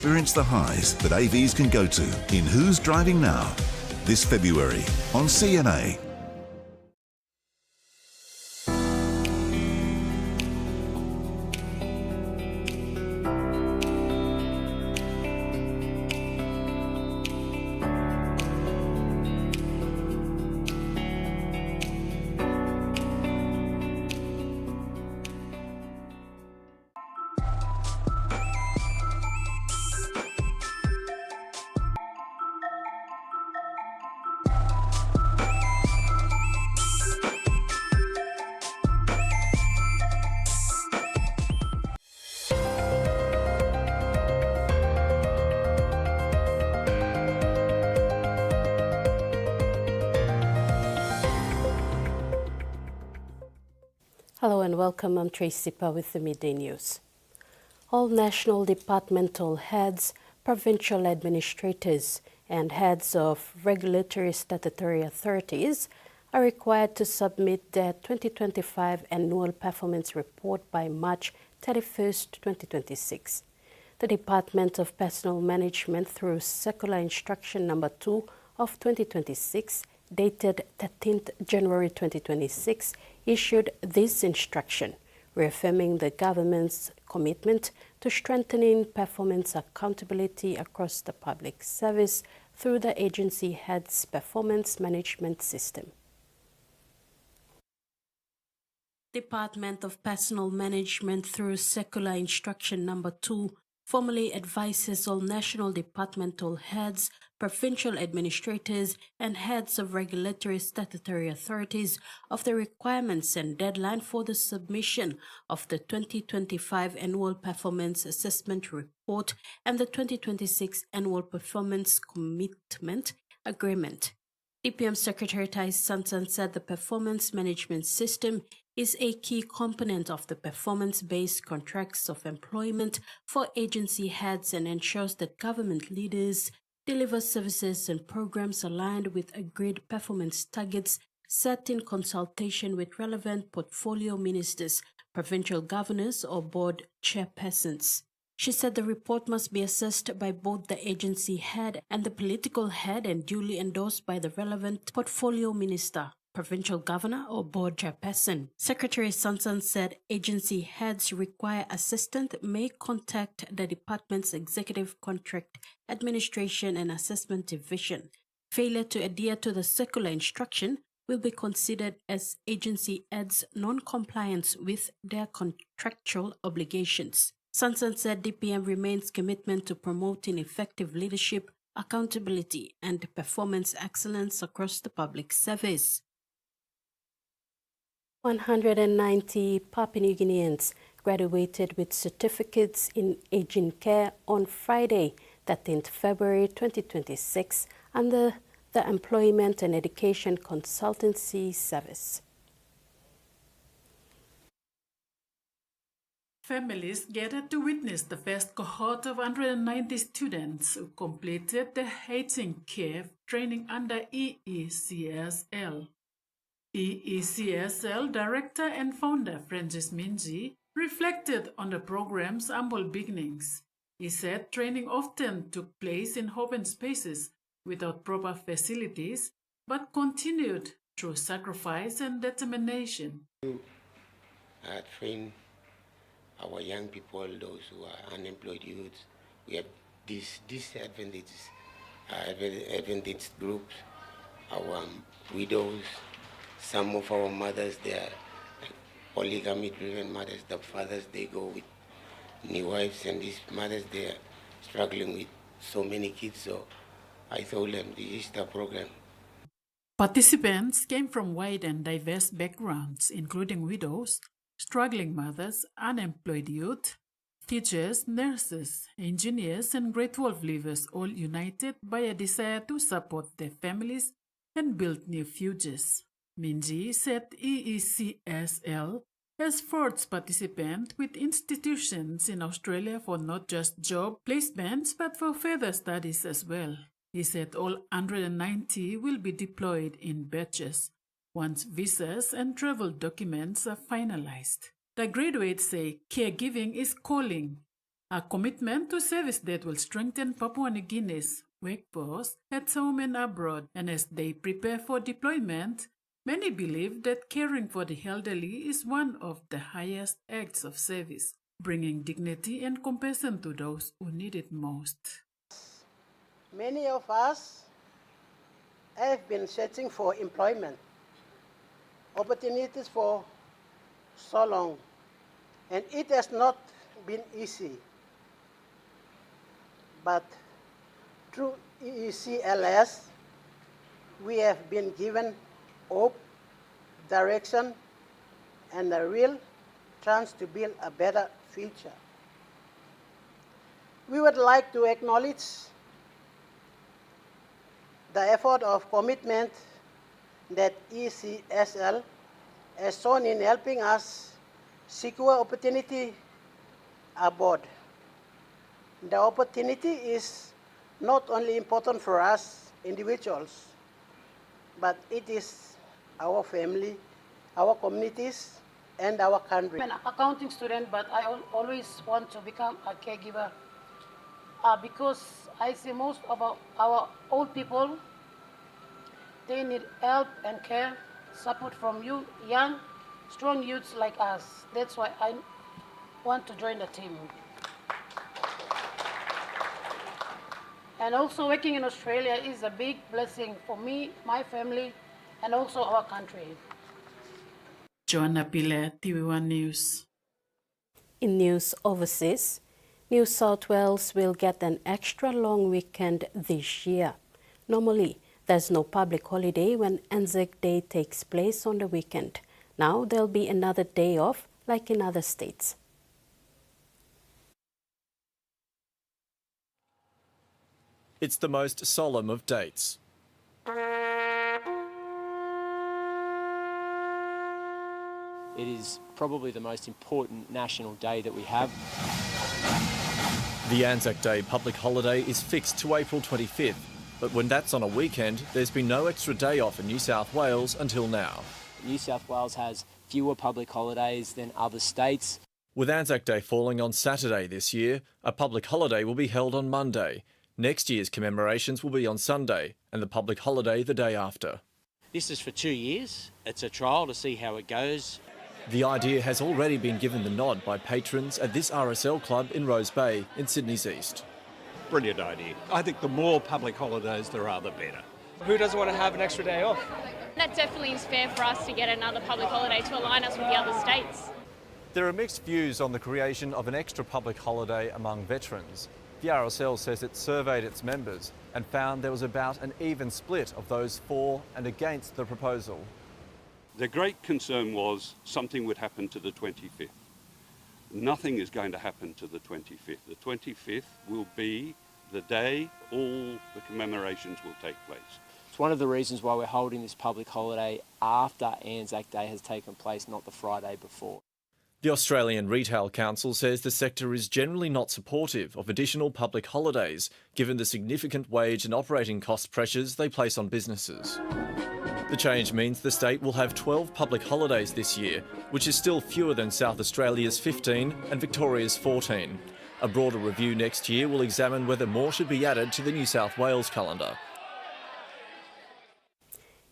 Experience the highs that AVs can go to in Who's Driving Now this February on CNA. Hello and welcome. I'm Tracy Pa with the Midday News. All national departmental heads, provincial administrators, and heads of regulatory statutory authorities are required to submit their 2025 annual performance report by March 31st, 2026. The Department of Personnel Management, through Circular Instruction Number 2 of 2026, dated 13th January 2026, issued this instruction, reaffirming the government's commitment to strengthening performance accountability across the public service through the agency head's performance management system. Department of Personnel Management, through Circular Instruction Number 2, formally advises all national departmental heads, provincial administrators, and heads of regulatory statutory authorities of the requirements and deadline for the submission of the 2025 Annual Performance Assessment Report and the 2026 Annual Performance Commitment Agreement. DPM Secretary Tai Sansan said the performance management system is a key component of the performance-based contracts of employment for agency heads and ensures that government leaders deliver services and programs aligned with agreed performance targets set in consultation with relevant portfolio ministers, provincial governors, or board chairpersons. She said the report must be assessed by both the agency head and the political head and duly endorsed by the relevant portfolio minister, provincial governor, or board chairperson. Secretary Sansan said agency heads require assistance may contact the department's executive contract administration and assessment division. Failure to adhere to the circular instruction will be considered as agency heads' non-compliance with their contractual obligations. Sansan said DPM remains commitment to promoting effective leadership, accountability, and performance excellence across the public service. 190 Papua New Guineans graduated with certificates in aging care on Friday, 13th February 2026, under the Employment and Education Consultancy Service. Families gathered to witness the first cohort of 190 students who completed the aging care training under EECSL. EECSL Director and Founder Francis Minji reflected on the program's humble beginnings. He said training often took place in open spaces without proper facilities, but continued through sacrifice and determination. Train our young people, those who are unemployed youths. We have these disadvantaged advantaged groups, our widows. Some of our mothers, they are like polygamy-driven mothers. The fathers, they go with new wives, and these mothers, they are struggling with so many kids. So I told them, this is the program. Participants came from wide and diverse backgrounds, including widows, struggling mothers, unemployed youth, teachers, nurses, engineers, and Great Wolf livers, all united by a desire to support their families and build new futures. Minji said EECSL has forged participants with institutions in Australia for not just job placements but for further studies as well. He said all 190 will be deployed in batches once visas and travel documents are finalized. The graduates say caregiving is calling A commitment to service that will strengthen Papua New Guinea's workforce at home and abroad. And as they prepare for deployment, many believe that caring for the elderly is one of the highest acts of service, bringing dignity and compassion to those who need it most. Many of us have been searching for employment opportunities for so long, and it has not been easy. But through EECLS, we have been given hope, direction, and a real chance to build a better future. We would like to acknowledge the effort of commitment that ECSL has shown in helping us secure opportunity aboard. The opportunity is not only important for us individuals, but it is our family, our communities, and our country. I'm an accounting student, but I always want to become a caregiver because I see most of our old people, they need help and care, support from you, young, strong youths like us. That's why I want to join the team. And also working in Australia is a big blessing for me, my family, and also our country. Joanna Pile, TV1 News. In news overseas, New South Wales will get an extra long weekend this year. Normally, there's no public holiday when Anzac Day takes place on the weekend. Now there'll be another day off like in other states. It's the most solemn of dates. It is probably the most important national day that we have. The Anzac Day public holiday is fixed to April 25th, but when that's on a weekend, there's been no extra day off in New South Wales until now. New South Wales has fewer public holidays than other states. With Anzac Day falling on Saturday this year, a public holiday will be held on Monday. Next year's commemorations will be on Sunday and the public holiday the day after. This is for 2 years. It's a trial to see how it goes. The idea has already been given the nod by patrons at this RSL club in Rose Bay in Sydney's east. Brilliant idea. I think the more public holidays there are, the better. Who doesn't want to have an extra day off? That definitely is fair for us to get another public holiday to align us with the other states. There are mixed views on the creation of an extra public holiday among veterans. The RSL says it surveyed its members and found there was about an even split of those for and against the proposal. The great concern was something would happen to the 25th. Nothing is going to happen to the 25th. The 25th will be the day all the commemorations will take place. It's one of the reasons why we're holding this public holiday after Anzac Day has taken place, not the Friday before. The Australian Retail Council says the sector is generally not supportive of additional public holidays, given the significant wage and operating cost pressures they place on businesses. The change means the state will have 12 public holidays this year, which is still fewer than South Australia's 15 and Victoria's 14. A broader review next year will examine whether more should be added to the New South Wales calendar.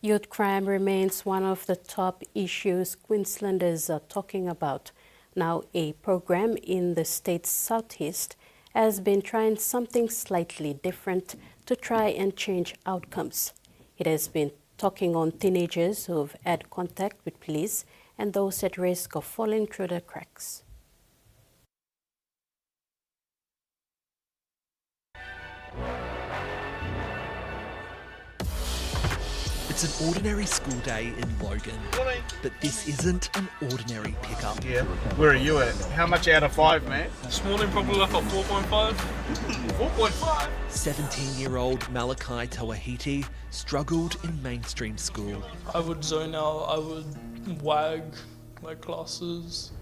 Youth crime remains one of the top issues Queenslanders are talking about. Now, a program in the state's southeast has been trying something slightly different to try and change outcomes. It has been talking on teenagers who've had contact with police and those at risk of falling through the cracks. It's an ordinary school day in Logan, but this isn't an ordinary pickup. Yeah, where are you at? How much out of 5, man? This morning probably like a 4.5. 4.5? 17-year-old Malachi Tawahiti struggled in mainstream school. I would zone out, I would wag my classes.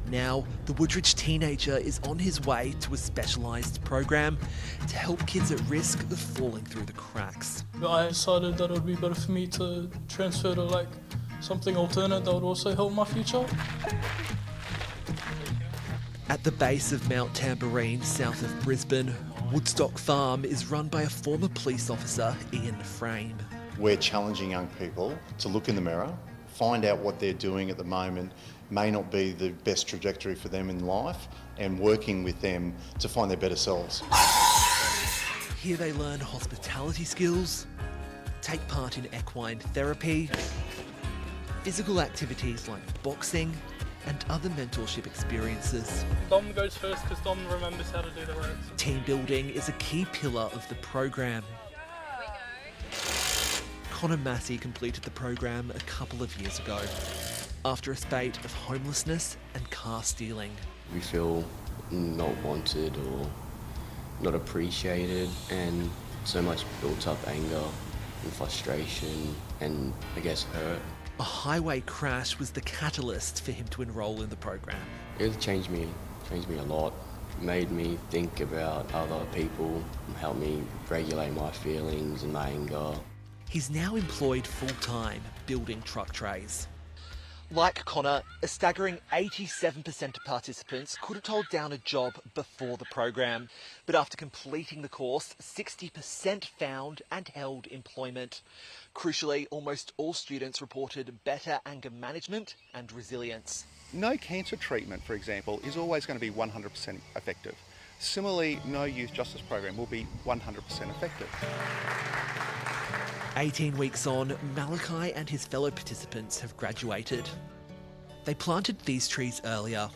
Now, the Woodridge teenager is on his way to a specialised program to help kids at risk of falling through the cracks. I decided that it would be better for me to transfer to like something alternate that would also help my future. At the base of Mount Tamborine, south of Brisbane, Woodstock Farm is run by a former police officer, Ian Frame. We're challenging young people to look in the mirror, find out what they're doing at the moment may not be the best trajectory for them in life, and working with them to find their better selves. Here they learn hospitality skills, take part in equine therapy, physical activities like boxing, and other mentorship experiences. Dom goes first because Dom remembers how to do the ropes. Team building is a key pillar of the program. Connor Massey completed the program a couple of years ago after a spate of homelessness and car stealing. We feel not wanted or not appreciated, and so much built up anger and frustration and, I guess, hurt. A highway crash was the catalyst for him to enrol in the program. It changed me a lot. It made me think about other people, helped me regulate my feelings and my anger. He's now employed full-time building truck trays. Like Connor, a staggering 87% of participants couldn't hold down a job before the program. But after completing the course, 60% found and held employment. Crucially, almost all students reported better anger management and resilience. No cancer treatment, for example, is always going to be 100% effective. Similarly, no youth justice program will be 100% effective. 18 weeks on, Malachi and his fellow participants have graduated. They planted these trees earlier,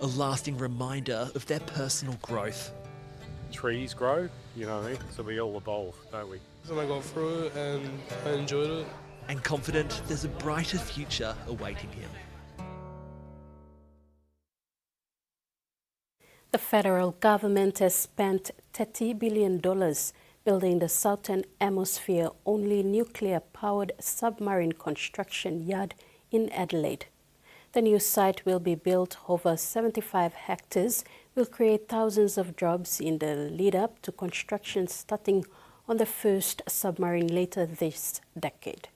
a lasting reminder of their personal growth. Trees grow, you know what I mean? So we all evolve, don't we? So I got through it and I enjoyed it. And confident there's a brighter future awaiting him. The federal government has spent $30 billion building the Southern Hemisphere-only nuclear-powered submarine construction yard in Adelaide. The new site will be built over 75 hectares, will create thousands of jobs in the lead-up to construction starting on the first submarine later this decade.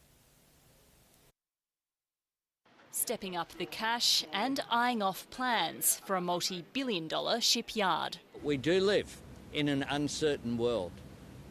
Stepping up the cash and eyeing off plans for a multi-billion-dollar shipyard. We do live in an uncertain world,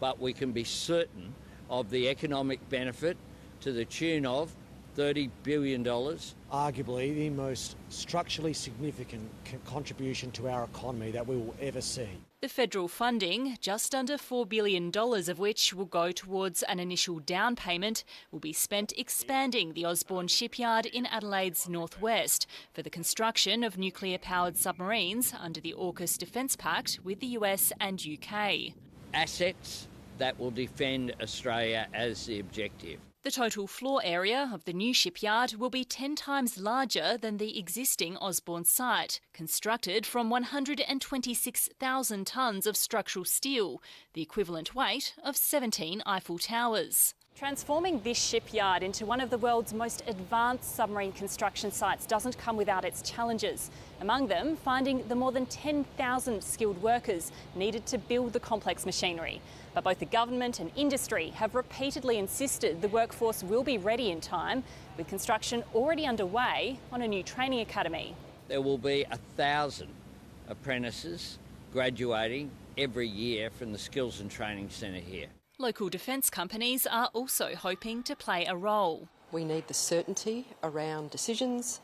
but we can be certain of the economic benefit to the tune of $30 billion. Arguably the most structurally significant contribution to our economy that we will ever see. The federal funding, just under $4 billion of which will go towards an initial down payment, will be spent expanding the Osborne shipyard in Adelaide's northwest for the construction of nuclear-powered submarines under the AUKUS Defence Pact with the US and UK. Assets that will defend Australia as the objective. The total floor area of the new shipyard will be 10 times larger than the existing Osborne site, constructed from 126,000 tonnes of structural steel, the equivalent weight of 17 Eiffel Towers. Transforming this shipyard into one of the world's most advanced submarine construction sites doesn't come without its challenges. Among them, finding the more than 10,000 skilled workers needed to build the complex machinery. But both the government and industry have repeatedly insisted the workforce will be ready in time, with construction already underway on a new training academy. There will be 1,000 apprentices graduating every year from the Skills and Training Centre here. Local defence companies are also hoping to play a role. We need the certainty around decisions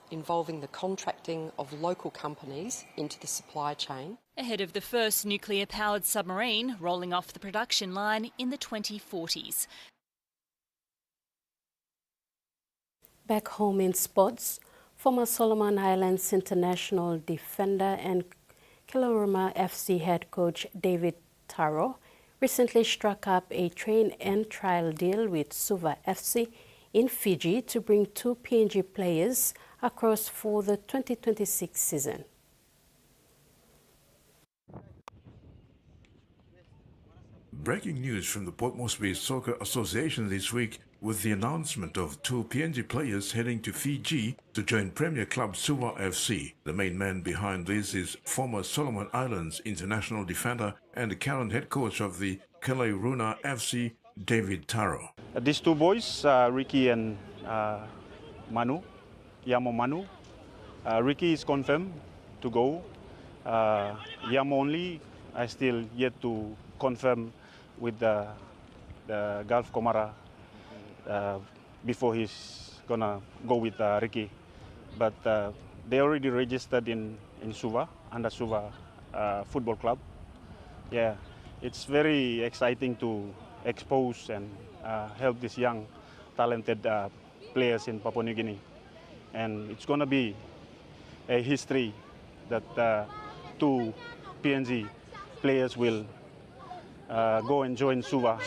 involving the contracting of local companies into the supply chain. Ahead of the first nuclear-powered submarine rolling off the production line in the 2040s. Back home in sports, former Solomon Islands international defender and Kelowroma FC head coach David Taro recently struck up a train and trial deal with Suva FC in Fiji to bring 2 PNG players across for the 2026 season. Breaking news from the Port Moresby Soccer Association this week with the announcement of 2 PNG players heading to Fiji to join Premier club Suva FC. The main man behind this is former Solomon Islands international defender and current head coach of the Kelowroma FC, David Taro. These 2 boys, Ricky and Manu, Yamo Manu. Ricky is confirmed to go. Yam only, I still yet to confirm with the Gulf Komara before he's gonna go with Ricky. But they already registered in Suva, under Suva Football Club. Yeah, it's very exciting to expose and help these young, talented players in Papua New Guinea. And it's gonna be a history that two PNG players will go and join Suva.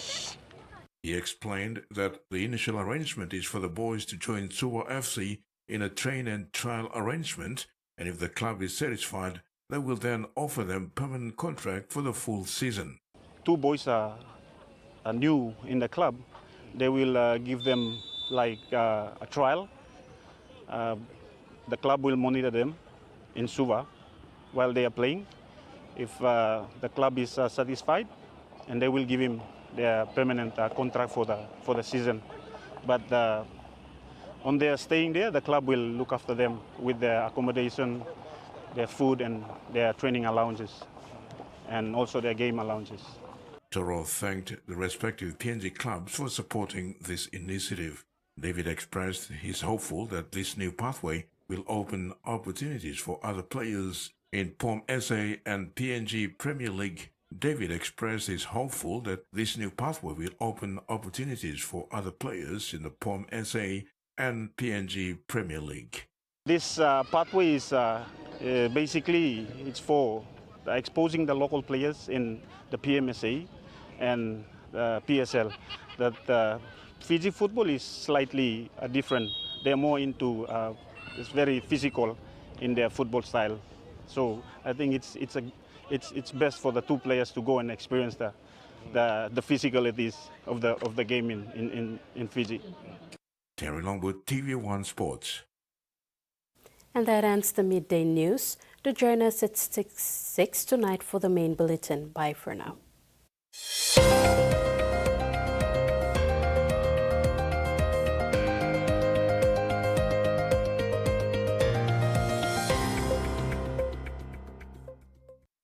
He explained that the initial arrangement is for the boys to join Suva FC in a train and trial arrangement, and if the club is satisfied, they will then offer them permanent contract for the full season. Two boys are new in the club. They will give them like a trial. The club will monitor them in Suva while they are playing. If the club is satisfied, and they will give him their permanent contract for the season. But on their staying there, the club will look after them with their accommodation, their food, and their training allowances, and also their game allowances. Toro thanked the respective PNG clubs for supporting this initiative. David expressed he's hopeful that this new pathway will open opportunities for other players in POM SA and PNG Premier League. David expressed he's hopeful that this new pathway will open opportunities for other players in the POM SA and PNG Premier League. This pathway is basically it's for exposing the local players in the PMSA and PSL. That Fiji football is slightly different. They're more into it's very physical in their football style. So I think it's best for the two players to go and experience the physicalities of the game in Fiji. Terry Longwood, TVWAN Sports. And that ends the midday news. Do join us at 6 tonight for the main bulletin. Bye for now.